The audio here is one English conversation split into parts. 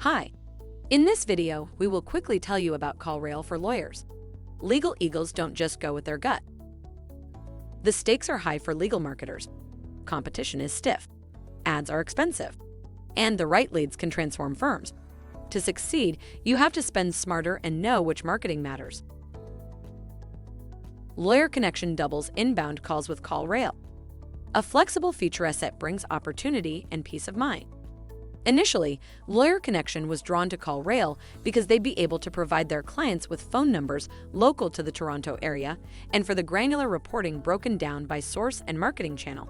Hi. In this video, we will quickly tell you about CallRail for lawyers. Legal eagles don't just go with their gut. The stakes are high for legal marketers. Competition is stiff. Ads are expensive. And the right leads can transform firms. To succeed, you have to spend smarter and know which marketing matters. Lawyer Connection doubles inbound calls with CallRail. A flexible feature asset brings opportunity and peace of mind. Initially, Lawyer Connection was drawn to CallRail because they'd be able to provide their clients with phone numbers local to the Toronto area and for the granular reporting broken down by source and marketing channel.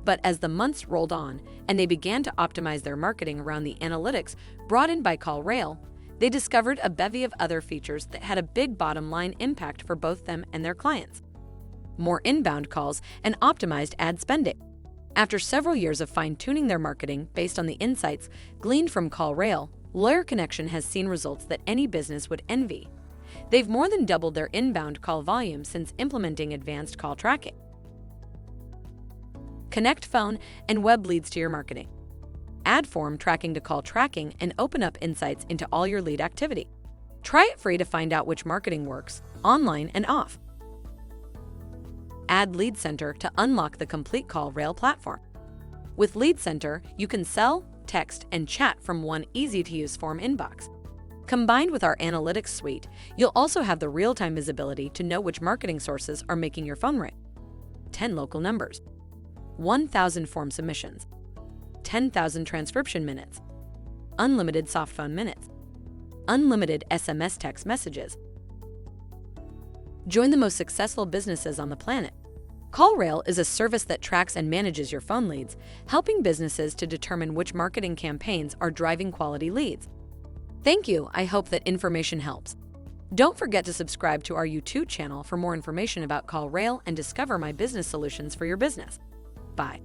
But as the months rolled on and they began to optimize their marketing around the analytics brought in by CallRail, they discovered a bevy of other features that had a big bottom line impact for both them and their clients. More inbound calls and optimized ad spending. After several years of fine-tuning their marketing based on the insights gleaned from CallRail, Lawyer Connection has seen results that any business would envy. They've more than doubled their inbound call volume since implementing advanced call tracking. Connect phone and web leads to your marketing. Add form tracking to call tracking and open up insights into all your lead activity. Try it free to find out which marketing works, online and off. Add Lead Center to unlock the complete CallRail platform. With Lead Center, you can sell, text, and chat from one easy-to-use form inbox. Combined with our analytics suite, you'll also have the real-time visibility to know which marketing sources are making your phone ring. 10 local numbers, 1,000 form submissions, 10,000 transcription minutes, unlimited soft phone minutes, unlimited SMS text messages. Join the most successful businesses on the planet. CallRail is a service that tracks and manages your phone leads, helping businesses to determine which marketing campaigns are driving quality leads. Thank you. I hope that information helps. Don't forget to subscribe to our YouTube channel for more information about CallRail and discover my business solutions for your business. Bye.